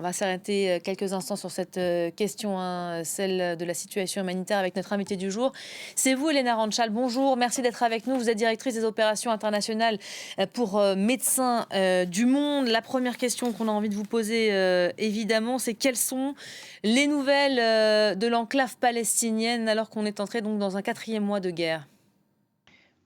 On va s'arrêter quelques instants sur cette question, celle de la situation humanitaire avec notre invité du jour. C'est vous, Elena Ranchal. Bonjour, merci d'être avec nous. Vous êtes directrice des opérations internationales pour Médecins du Monde. La première question qu'on a envie de vous poser, évidemment, c'est quelles sont les nouvelles de l'enclave palestinienne alors qu'on est entré donc dans un 4e mois de guerre?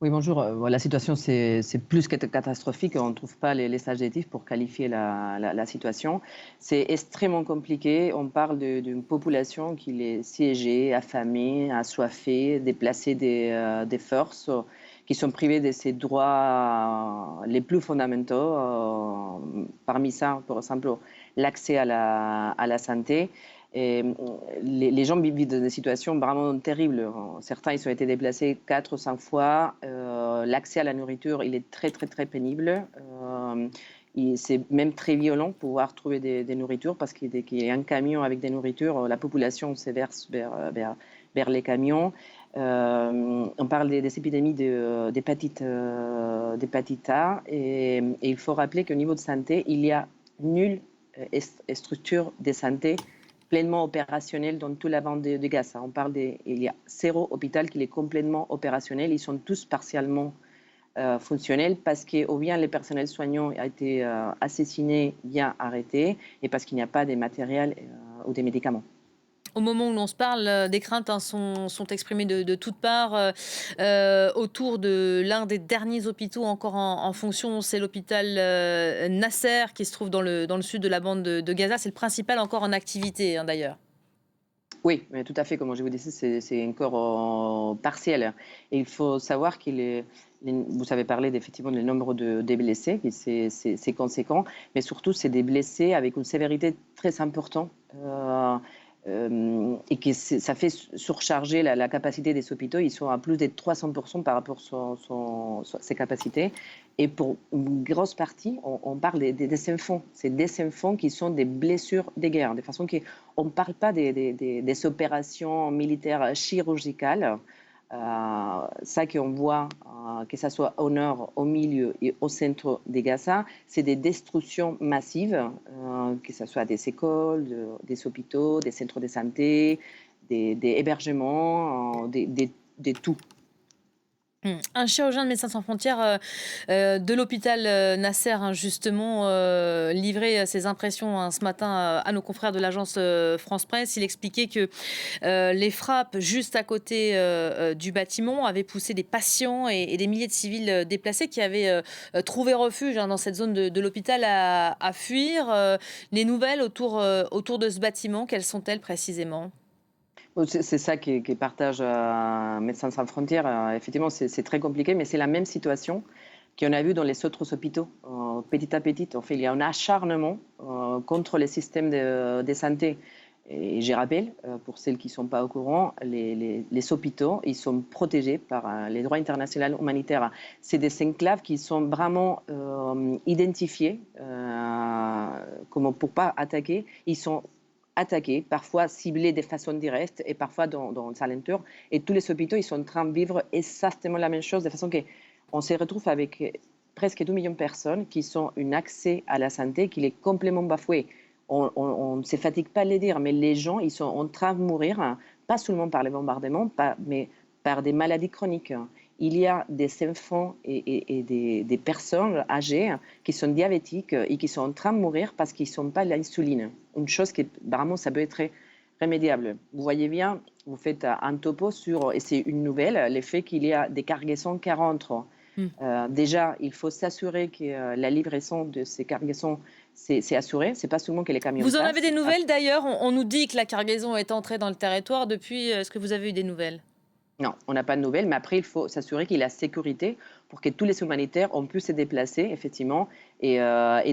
Oui, bonjour. La situation, c'est plus que catastrophique. On ne trouve pas les adjectifs pour qualifier la situation. C'est extrêmement compliqué. On parle d'une population qui est siégée, affamée, assoiffée, déplacée des forces, qui sont privées de ses droits les plus fondamentaux. Parmi ça, par exemple, l'accès à la santé. Et les gens vivent dans des situations vraiment terribles. Certains, ils ont été déplacés 4 ou 5 fois. L'accès à la nourriture, il est très, très, très pénible. C'est même très violent pouvoir trouver des nourritures parce qu'il y a un camion avec des nourritures. La population se verse vers les camions. On parle des épidémies d'hépatite A. Et il faut rappeler qu'au niveau de santé, il y a nulle structure de santé pleinement opérationnel dans toute la bande de Gaza. Il y a 0 hôpital qui est complètement opérationnel. Ils sont tous partiellement fonctionnels parce que ou bien le personnel soignant a été assassiné, bien arrêté, et parce qu'il n'y a pas de matériel ou des médicaments. Au moment où l'on se parle, des craintes sont exprimées de toutes parts autour de l'un des derniers hôpitaux encore en fonction. C'est l'hôpital Nasser qui se trouve dans le sud de la bande de Gaza. C'est le principal encore en activité, d'ailleurs. Oui, mais tout à fait, comme je vous disais, c'est encore partiel. Et il faut savoir vous avez parlé effectivement du nombre des blessés, c'est conséquent, mais surtout c'est des blessés avec une sévérité très importante. Et que ça fait surcharger la capacité des hôpitaux. Ils sont à plus de 300% par rapport à ses capacités. Et pour une grosse partie, on parle des enfants. C'est des enfants qui sont des blessures de guerre. De façon qu'on ne parle pas des opérations militaires chirurgicales. Ça qu'on voit, que ce soit au nord, au milieu et au centre de Gaza, c'est des destructions massives, que ce soit des écoles, des hôpitaux, des centres de santé, des hébergements, des tout. Un chirurgien de Médecins sans frontières de l'hôpital Nasser, justement, livrait ses impressions ce matin à nos confrères de l'agence France Presse. Il expliquait que les frappes juste à côté du bâtiment avaient poussé des patients et des milliers de civils déplacés qui avaient trouvé refuge dans cette zone de l'hôpital à fuir. Les nouvelles autour de ce bâtiment, quelles sont-elles précisément ? C'est ça qui partage Médecins sans frontières. Effectivement, c'est très compliqué, mais c'est la même situation qu'on a vu dans les autres hôpitaux. Petit à petit, en fait, il y a un acharnement contre les systèmes de santé. Et je rappelle, pour celles qui ne sont pas au courant, les hôpitaux, ils sont protégés par les droits internationaux humanitaires. C'est des enclaves qui sont vraiment identifiés comme pour ne pas attaquer. Ils sont attaqués, parfois ciblés de façon directe et parfois dans sa lenteur. Et tous les hôpitaux, ils sont en train de vivre exactement la même chose, de façon qu'on se retrouve avec presque 2 millions de personnes qui ont un accès à la santé qui est complètement bafoué. On ne se fatigue pas de le dire, mais les gens, ils sont en train de mourir, pas seulement par les bombardements, mais par des maladies chroniques. Il y a des enfants et des personnes âgées qui sont diabétiques et qui sont en train de mourir parce qu'ils ne sont pas à l'insuline. Une chose qui, vraiment, ça peut être remédiable. Vous voyez bien, vous faites un topo sur, et c'est une nouvelle, le fait qu'il y a des cargaisons qui rentrent. Déjà, il faut s'assurer que la livraison de ces cargaisons, c'est assuré. C'est pas seulement que les camions Vous en passent. avez des nouvelles d'ailleurs? On nous dit que la cargaison est entrée dans le territoire depuis. Est-ce que vous avez eu des nouvelles? Non, on n'a pas de nouvelles, mais après, il faut s'assurer qu'il y a la sécurité pour que tous les humanitaires ont pu se déplacer, effectivement, et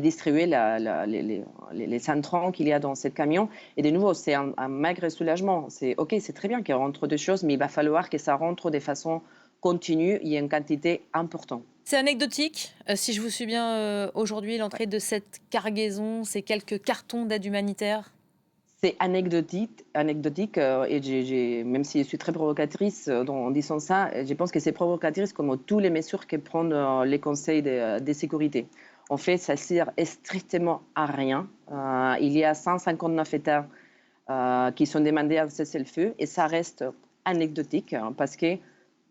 distribuer les intrants qu'il y a dans ce camion. Et de nouveau, c'est un maigre soulagement. C'est OK, c'est très bien qu'il rentre des choses, mais il va falloir que ça rentre de façon continue et en quantité importante. C'est anecdotique, si je vous suis bien aujourd'hui, l'entrée de cette cargaison, ces quelques cartons d'aide humanitaire? C'est anecdotique et même si je suis très provocatrice en disant ça, je pense que c'est provocatrice comme toutes les mesures que prennent les conseils de sécurité. En fait, ça sert strictement à rien. Il y a 159 États qui sont demandés un cessez-le-feu et ça reste anecdotique parce que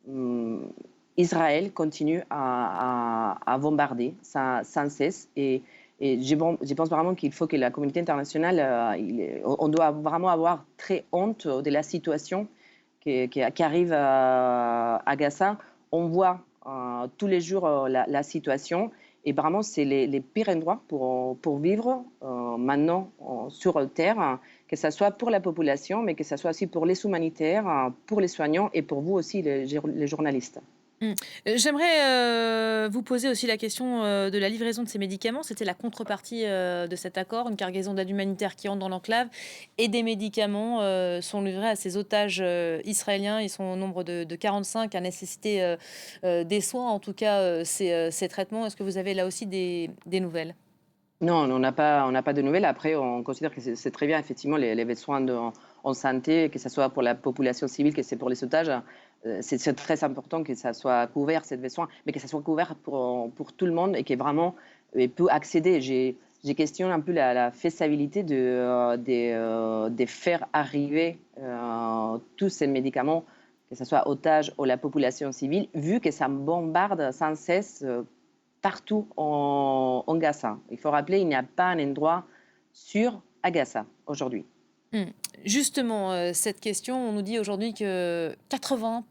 hum, Israël continue à bombarder sans cesse et je pense vraiment qu'il faut que la communauté internationale, on doit vraiment avoir très honte de la situation qui arrive à Gaza. On voit tous les jours la situation et vraiment c'est les pires endroits pour vivre maintenant sur Terre, que ce soit pour la population, mais que ce soit aussi pour les humanitaires, pour les soignants et pour vous aussi les journalistes. Mmh. J'aimerais, vous poser aussi la question, de la livraison de ces médicaments. C'était la contrepartie, de cet accord, une cargaison d'aide humanitaire qui entre dans l'enclave et des médicaments, sont livrés à ces otages, israéliens. Ils sont au nombre de 45 à nécessiter, des soins, en tout cas, ces traitements. Est-ce que vous avez là aussi des nouvelles? Non, on n'a pas de nouvelles. Après, on considère que c'est très bien, effectivement, les besoins en santé, que ce soit pour la population civile, que c'est pour les otages. C'est très important que ça soit couvert, ces besoins, mais que ça soit couvert pour tout le monde et que vraiment peut accéder. J'ai questionné un peu la faisabilité de faire arriver tous ces médicaments, que ce soit otages ou la population civile, vu que ça bombarde sans cesse partout en Gaza. Il faut rappeler, il n'y a pas un endroit sûr à Gaza aujourd'hui. Mmh. Justement, cette question, on nous dit aujourd'hui que 80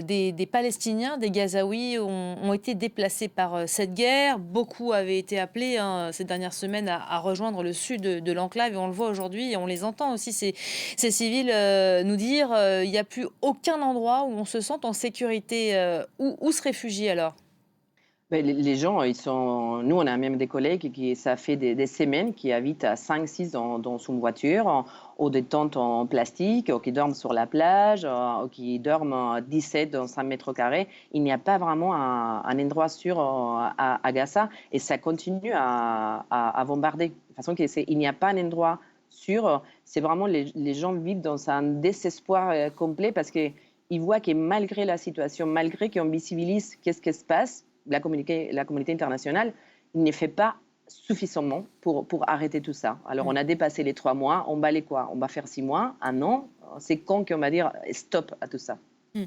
des Palestiniens, des Gazaouis ont été déplacés par, cette guerre. Beaucoup avaient été appelés, hein, ces dernières semaines à rejoindre le sud de l'enclave et on le voit aujourd'hui et on les entend aussi ces civils, nous dire, «Il n'y a plus aucun endroit où on se sente en sécurité». Où se réfugier alors? Ben, les gens, ils sont. Nous, on a même des collègues qui, ça fait des semaines, qui habitent à 5-6 dans une voiture, ou des tentes en plastique, ou qui dorment sur la plage, ou qui dorment 17 dans 5 mètres carrés. Il n'y a pas vraiment un endroit sûr à Gaza et ça continue à bombarder. De toute façon, il n'y a pas un endroit sûr. C'est vraiment les gens vivent dans un désespoir complet parce qu'ils voient que malgré la situation, malgré qu'on visibilise qu'est-ce qui se passe, la communauté internationale ne fait pas suffisamment pour arrêter tout ça. Alors, Mmh. on a dépassé les 3 mois, on va aller quoi? On va faire 6 mois, un an. C'est quand qu'on va dire stop à tout ça. Mmh.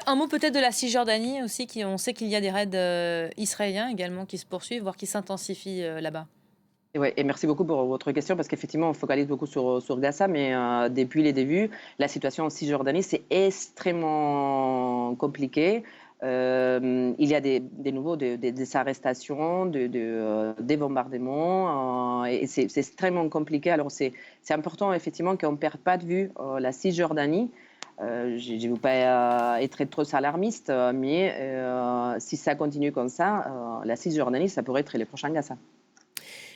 Un mot peut-être de la Cisjordanie aussi, on sait qu'il y a des raids, israéliens également qui se poursuivent, voire qui s'intensifient, là-bas. Et, ouais, et merci beaucoup pour votre question parce qu'effectivement, on focalise beaucoup sur Gaza, mais depuis les débuts, la situation en Cisjordanie, c'est extrêmement compliqué. Il y a des nouveaux des arrestations, des bombardements, et c'est extrêmement compliqué. Alors c'est important effectivement qu'on ne perde pas de vue la Cisjordanie. Je ne veux pas être trop alarmiste, mais si ça continue comme ça, la Cisjordanie, ça pourrait être les prochains Gaza.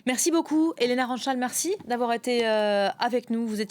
Merci beaucoup, Elena Ranchal, merci d'avoir été, avec nous. Vous étiez